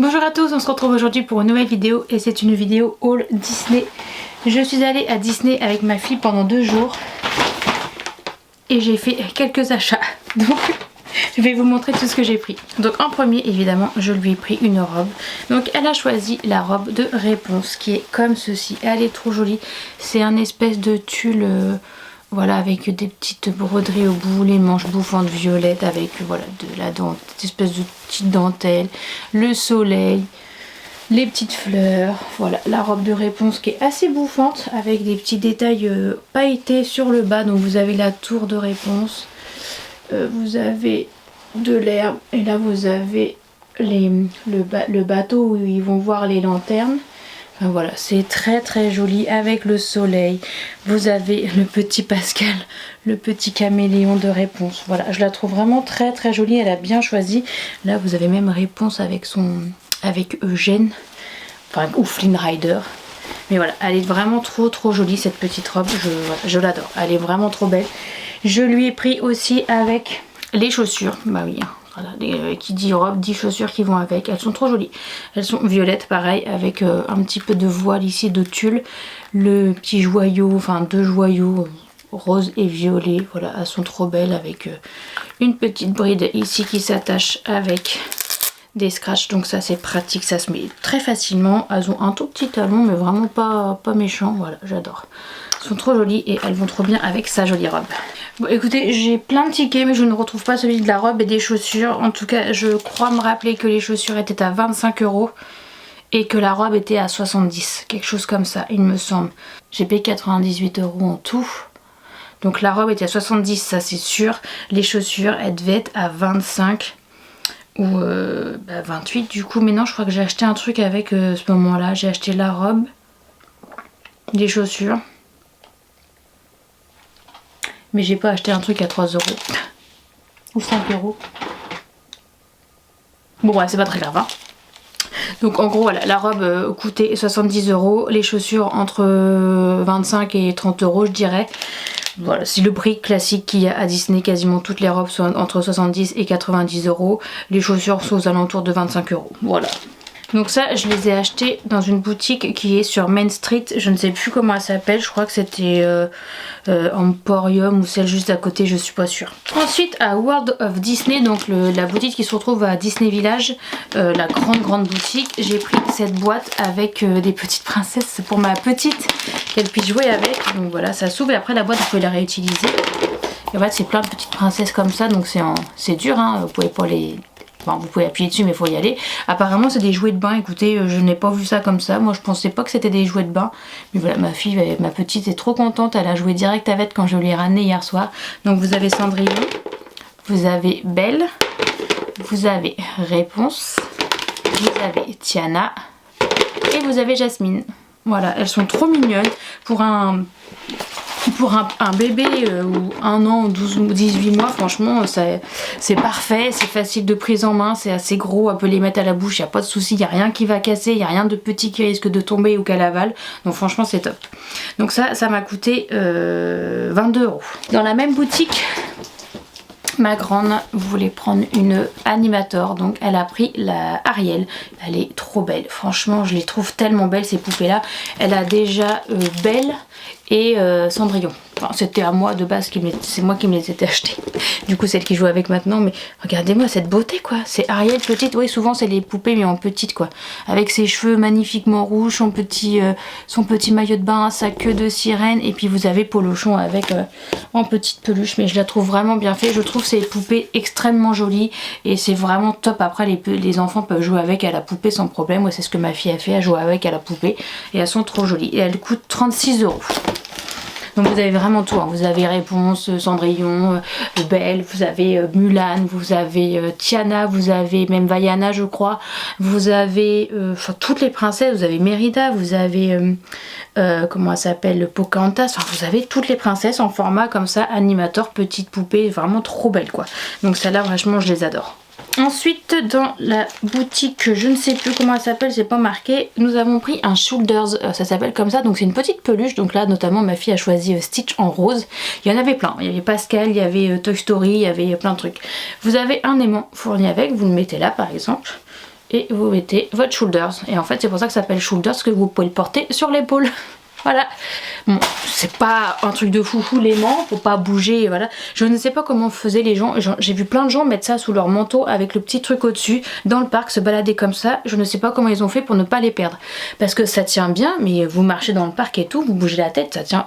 Bonjour à tous, on se retrouve aujourd'hui pour une nouvelle vidéo et c'est une vidéo haul Disney. Je suis allée à Disney avec ma fille pendant 2 jours et j'ai fait quelques achats. Donc je vais vous montrer tout ce que j'ai pris. Donc en premier évidemment je lui ai pris une robe. Donc elle a choisi la robe de Réponse qui est comme ceci. Elle est trop jolie. C'est un espèce de tulle... voilà, avec des petites broderies au bout, les manches bouffantes violettes avec voilà cette espèce de petite dentelle, le soleil, les petites fleurs. Voilà, la robe de Réponse qui est assez bouffante avec des petits détails pailletés sur le bas. Donc vous avez la tour de Réponse, vous avez de l'herbe et là vous avez le bateau où ils vont voir les lanternes. Enfin, voilà, c'est très très joli avec le soleil. Vous avez le petit Pascal, le petit caméléon de Réponse. Voilà, je la trouve vraiment très très jolie. Elle a bien choisi. Là, vous avez même Réponse avec Eugène, enfin ou Flynn Rider. Mais voilà, elle est vraiment trop jolie cette petite robe. Je l'adore. Elle est vraiment trop belle. Je lui ai pris aussi avec les chaussures. Bah oui. Voilà, qui dit robe, dit chaussures qui vont avec. Elles sont trop jolies. Elles sont violettes pareil avec un petit peu de voile ici de tulle. Le petit joyau, enfin 2 joyaux rose et violet. Voilà, elles sont trop belles avec une petite bride ici qui s'attache avec des scratchs. Donc ça c'est pratique, ça se met très facilement. Elles ont un tout petit talon mais vraiment pas méchant. Voilà, j'adore. Elles sont trop jolies et elles vont trop bien avec sa jolie robe. Bon écoutez, j'ai plein de tickets mais je ne retrouve pas celui de la robe et des chaussures. En tout cas je crois me rappeler que les chaussures étaient à 25 € et que la robe était à 70, quelque chose comme ça il me semble. J'ai payé 98 € en tout. Donc la robe était à 70, ça c'est sûr. Les chaussures elles devaient être à 25 ou 28 du coup. Mais non, je crois que j'ai acheté un truc avec ce moment là. J'ai acheté la robe, des chaussures. Mais j'ai pas acheté un truc à 3 € ou 5 €. Bon ouais, c'est pas très grave hein. Donc en gros voilà, la robe coûtait 70 €, les chaussures entre 25 et 30 € je dirais. Voilà, c'est le prix classique qu'il y a à Disney, quasiment toutes les robes sont entre 70 et 90 €. Les chaussures sont aux alentours de 25 €. Voilà. Donc ça, je les ai achetés dans une boutique qui est sur Main Street. Je ne sais plus comment elle s'appelle. Je crois que c'était Emporium ou celle juste à côté, je suis pas sûre. Ensuite, à World of Disney, donc la boutique qui se retrouve à Disney Village, la grande boutique, j'ai pris cette boîte avec des petites princesses pour ma petite, qu'elle puisse jouer avec. Donc voilà, ça s'ouvre et après la boîte, vous pouvez la réutiliser. Et en fait, c'est plein de petites princesses comme ça, donc c'est dur, hein, vous pouvez pas les... Bon, vous pouvez appuyer dessus mais il faut y aller. Apparemment c'est des jouets de bain. Écoutez, je n'ai pas vu ça comme ça. Moi je pensais pas que c'était des jouets de bain. Mais voilà, ma fille, ma petite est trop contente. Elle a joué direct avec quand je lui ai ramené hier soir. Donc vous avez Cendrillon, vous avez Belle, vous avez Réponse, vous avez Tiana et vous avez Jasmine. Voilà, elles sont trop mignonnes. Pour un bébé ou 1 an, 12 ou 18 mois, franchement c'est parfait, c'est facile de prise en main, c'est assez gros, elle peut les mettre à la bouche, il n'y a pas de souci, il n'y a rien qui va casser, il n'y a rien de petit qui risque de tomber ou qu'elle avale, donc franchement c'est top. Donc ça m'a coûté 22 €. Dans la même boutique, ma grande voulait prendre une Animator, donc elle a pris la Ariel. Elle est trop belle, franchement je les trouve tellement belles ces poupées là. Elle a déjà Belle et Cendrillon. Enfin, c'était à moi de base, c'est moi qui me les étais achetées. Du coup celle qui joue avec maintenant, mais regardez-moi cette beauté quoi. C'est Ariel petite, oui souvent c'est les poupées mais en petite quoi. Avec ses cheveux magnifiquement rouges, son petit maillot de bain, sa queue de sirène et puis vous avez Polochon avec en petite peluche. Mais je la trouve vraiment bien fait, je trouve ces poupées extrêmement jolies et c'est vraiment top. Après les enfants peuvent jouer avec à la poupée sans problème. Moi c'est ce que ma fille a fait, elle joue avec à la poupée et elles sont trop jolies. Et elles coûtent 36 €. Donc vous avez vraiment tout, hein. Vous avez Réponse, Cendrillon, Belle, vous avez Mulan, vous avez Tiana, vous avez même Vaiana je crois, vous avez toutes les princesses, vous avez Mérida, vous avez comment elle s'appelle, Pocahontas, enfin vous avez toutes les princesses en format comme ça, Animator, petite poupée, vraiment trop belle quoi. Donc celle-là franchement je les adore. Ensuite dans la boutique, je ne sais plus comment elle s'appelle, c'est pas marqué, nous avons pris un Shoulders, ça s'appelle comme ça, donc c'est une petite peluche. Donc là notamment ma fille a choisi Stitch en rose. Il y en avait plein, il y avait Pascal, il y avait Toy Story, il y avait plein de trucs. Vous avez un aimant fourni avec, vous le mettez là par exemple. et vous mettez votre shoulders. Et en fait c'est pour ça que ça s'appelle shoulders, parce que vous pouvez le porter sur l'épaule. Voilà, bon, c'est pas un truc de foufou l'aimant, faut pas bouger, voilà. Je ne sais pas comment faisaient les gens, j'ai vu plein de gens mettre ça sous leur manteau avec le petit truc au-dessus, dans le parc, se balader comme ça. Je ne sais pas comment ils ont fait pour ne pas les perdre. Parce que ça tient bien, mais vous marchez dans le parc et tout, vous bougez la tête, ça tient,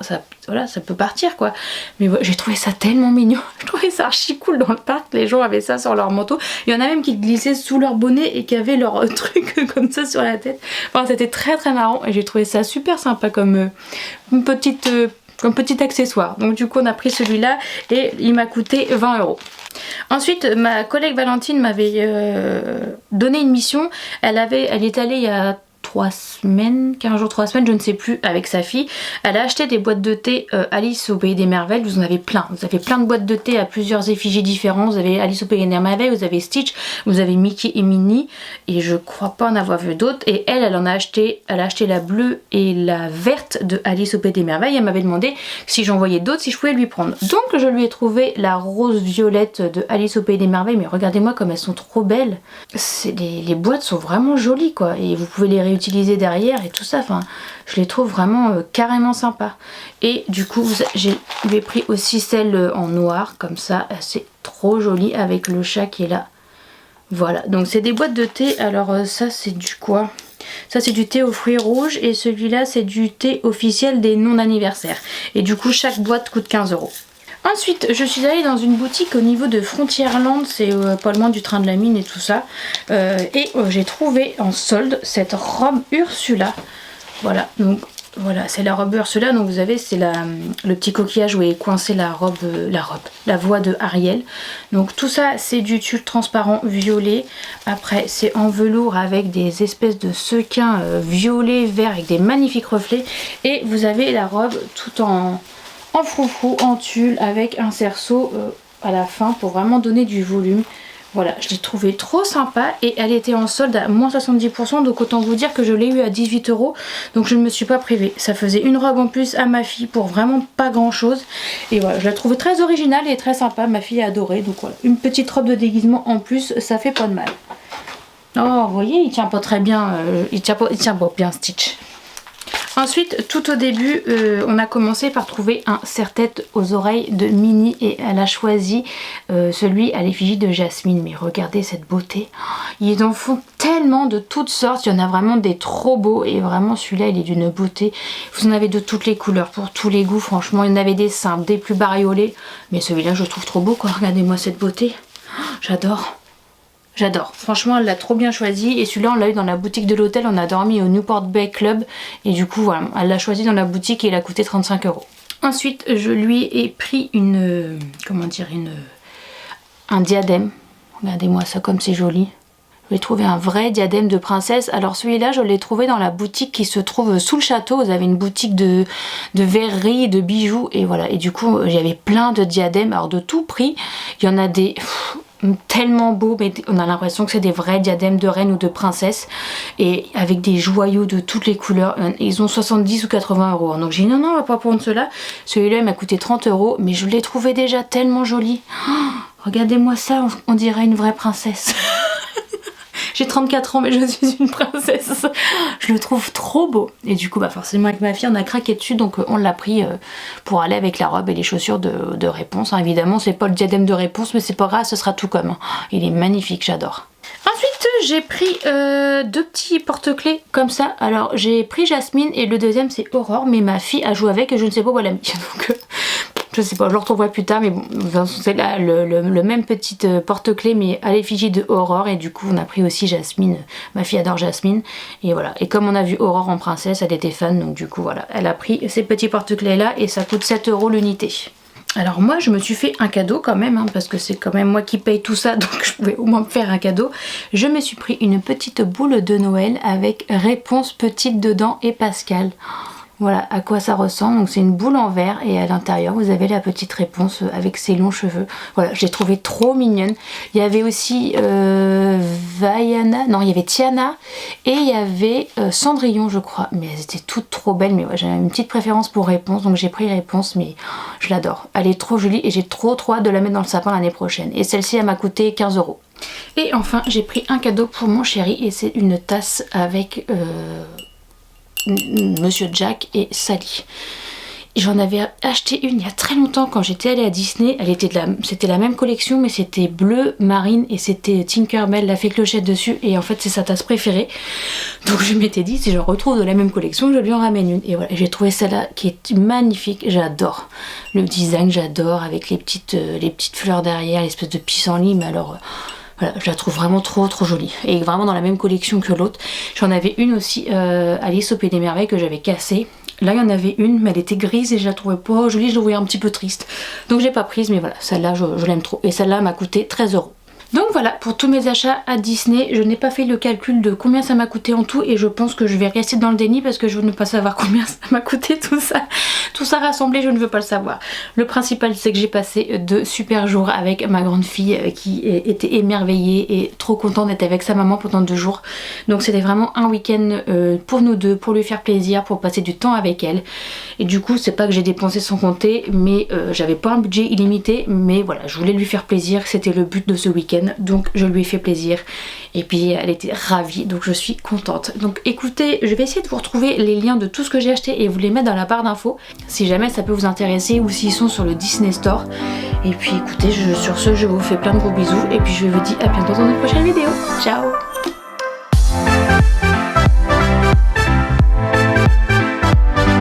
voilà, ça peut partir quoi. Mais ouais, j'ai trouvé ça tellement mignon, je trouvais ça archi cool dans le parc, les gens avaient ça sur leur manteau. Il y en a même qui glissaient sous leur bonnet et qui avaient leur truc comme ça sur la tête. Enfin, c'était très très marrant et j'ai trouvé ça super sympa comme comme petit accessoire. Donc du coup on a pris celui-là et il m'a coûté 20 €. Ensuite ma collègue Valentine m'avait donné une mission. Elle est allée il y a 3 semaines, 15 jours, 3 semaines, je ne sais plus, avec sa fille. Elle a acheté des boîtes de thé Alice au Pays des Merveilles. Vous en avez plein. Vous avez plein de boîtes de thé à plusieurs effigies différents. Vous avez Alice au Pays des Merveilles, vous avez Stitch, vous avez Mickey et Minnie. Et je crois pas en avoir vu d'autres. Et elle en a acheté. Elle a acheté la bleue et la verte de Alice au Pays des Merveilles. Elle m'avait demandé si j'en voyais d'autres, si je pouvais lui prendre. Donc je lui ai trouvé la rose violette de Alice au Pays des Merveilles. Mais regardez-moi comme elles sont trop belles. Les boîtes sont vraiment jolies quoi. Et vous pouvez les réutiliser derrière et tout ça, enfin je les trouve vraiment carrément sympas. Et du coup j'ai pris aussi celle en noir comme ça, c'est trop joli avec le chat qui est là. Voilà, donc c'est des boîtes de thé. Alors ça c'est du quoi? Ça c'est du thé aux fruits rouges et celui-là c'est du thé officiel des non-anniversaires. Et du coup chaque boîte coûte 15 €. Ensuite, je suis allée dans une boutique au niveau de Frontierland, c'est pas loin du train de la mine et tout ça. J'ai trouvé en solde cette robe Ursula. Voilà, donc voilà, c'est la robe Ursula. Donc vous avez, c'est le petit coquillage où est coincée la voix de Ariel. Donc tout ça, c'est du tulle transparent violet. Après, c'est en velours avec des espèces de sequins violet, vert avec des magnifiques reflets. Et vous avez la robe tout en froufrou, en tulle avec un cerceau à la fin pour vraiment donner du volume. Voilà, je l'ai trouvé trop sympa et elle était en solde à moins 70%, donc autant vous dire que je l'ai eu à 18 €, donc je ne me suis pas privée. Ça faisait une robe en plus à ma fille pour vraiment pas grand chose. Et voilà, je la trouve très originale et très sympa, ma fille a adoré, donc voilà, une petite robe de déguisement en plus, ça fait pas de mal. Oh, vous voyez, il tient pas très bien, il tient pas bien Stitch. Ensuite, tout au début, on a commencé par trouver un serre-tête aux oreilles de Minnie et elle a choisi celui à l'effigie de Jasmine. Mais regardez cette beauté, ils en font tellement de toutes sortes, il y en a vraiment des trop beaux et vraiment celui-là il est d'une beauté. Vous en avez de toutes les couleurs, pour tous les goûts, franchement, il y en avait des simples, des plus bariolés, mais celui-là je le trouve trop beau quoi, regardez-moi cette beauté, j'adore. J'adore, franchement elle l'a trop bien choisi et celui-là on l'a eu dans la boutique de l'hôtel, on a dormi au Newport Bay Club et du coup voilà, elle l'a choisi dans la boutique et il a coûté 35 €. Ensuite je lui ai pris un diadème, regardez-moi ça comme c'est joli. Je vais trouver un vrai diadème de princesse. Alors celui-là, je l'ai trouvé dans la boutique qui se trouve sous le château. Vous avez une boutique de verrerie, de bijoux et voilà. Et du coup, il y avait plein de diadèmes, alors de tout prix. Il y en a des tellement beaux, mais on a l'impression que c'est des vrais diadèmes de reine ou de princesse et avec des joyaux de toutes les couleurs. Ils ont 70 ou 80 €. Donc j'ai dit non, on va pas prendre cela. Celui-là, il m'a coûté 30 €, mais je l'ai trouvé déjà tellement joli. Oh, regardez-moi ça, on dirait une vraie princesse. J'ai 34 ans mais je suis une princesse. Je le trouve trop beau. Et du coup bah forcément avec ma fille on a craqué dessus, donc on l'a pris pour aller avec la robe et les chaussures de réponse. Évidemment c'est pas le diadème de réponse mais c'est pas grave, ce sera tout comme. Il est magnifique, j'adore. Ensuite j'ai pris 2 petits porte-clés comme ça. Alors j'ai pris Jasmine et le deuxième c'est Aurore, mais ma fille a joué avec et je ne sais pas où elle l'a mis. Donc je sais pas, je le retrouverai plus tard, mais bon, c'est là le même petit porte-clés mais à l'effigie de Aurore. Et du coup on a pris aussi Jasmine, ma fille adore Jasmine. Et voilà, et comme on a vu Aurore en princesse, elle était fan, donc du coup voilà, elle a pris ces petits porte-clés là et ça coûte 7 € l'unité. Alors moi je me suis fait un cadeau quand même, hein, parce que c'est quand même moi qui paye tout ça, donc je pouvais au moins me faire un cadeau. Je me suis pris une petite boule de Noël avec Réponse petite dedans et Pascal. Voilà à quoi ça ressemble. Donc c'est une boule en verre et à l'intérieur vous avez la petite réponse avec ses longs cheveux. Voilà, je l'ai trouvée trop mignonne. Il y avait aussi Vaiana, non il y avait Tiana et il y avait Cendrillon je crois. Mais elles étaient toutes trop belles, mais ouais, j'avais une petite préférence pour Réponse, donc j'ai pris Réponse, mais je l'adore. Elle est trop jolie et j'ai trop hâte de la mettre dans le sapin l'année prochaine. Et celle-ci elle m'a coûté 15 €. Et enfin j'ai pris un cadeau pour mon chéri et c'est une tasse avec Monsieur Jack et Sally. J'en avais acheté une il y a très longtemps quand j'étais allée à Disney. C'était la même collection mais c'était bleu marine et c'était Tinkerbell la fée clochette dessus et en fait c'est sa tasse préférée. Donc je m'étais dit si je retrouve de la même collection je lui en ramène une. Et voilà, j'ai trouvé celle-là qui est magnifique, j'adore. Le design j'adore avec les petites fleurs derrière, l'espèce de pissenlit, mais alors... Voilà, je la trouve vraiment trop jolie et vraiment dans la même collection que l'autre. J'en avais une aussi Alice au Pays des Merveilles que j'avais cassée. Là il y en avait une mais elle était grise et je la trouvais pas jolie, je la trouvais un petit peu triste. Donc j'ai pas prise mais voilà, celle-là je l'aime trop et celle-là m'a coûté 13 €. Donc voilà pour tous mes achats à Disney. Je n'ai pas fait le calcul de combien ça m'a coûté en tout et je pense que je vais rester dans le déni parce que je veux ne pas savoir combien ça m'a coûté tout ça. Tout ça rassemblé, je ne veux pas le savoir. Le principal c'est que j'ai passé de super jours avec ma grande fille qui était émerveillée et trop contente d'être avec sa maman pendant 2 jours. Donc c'était vraiment un week-end pour nous deux, pour lui faire plaisir, pour passer du temps avec elle. Et du coup c'est pas que j'ai dépensé sans compter mais j'avais pas un budget illimité mais voilà, je voulais lui faire plaisir, c'était le but de ce week-end. Donc je lui ai fait plaisir et puis elle était ravie, donc je suis contente. Donc écoutez, je vais essayer de vous retrouver les liens de tout ce que j'ai acheté et vous les mettre dans la barre d'infos si jamais ça peut vous intéresser ou s'ils sont sur le Disney Store. Et puis écoutez, sur ce je vous fais plein de gros bisous et puis je vous dis à bientôt dans une prochaine vidéo. Ciao.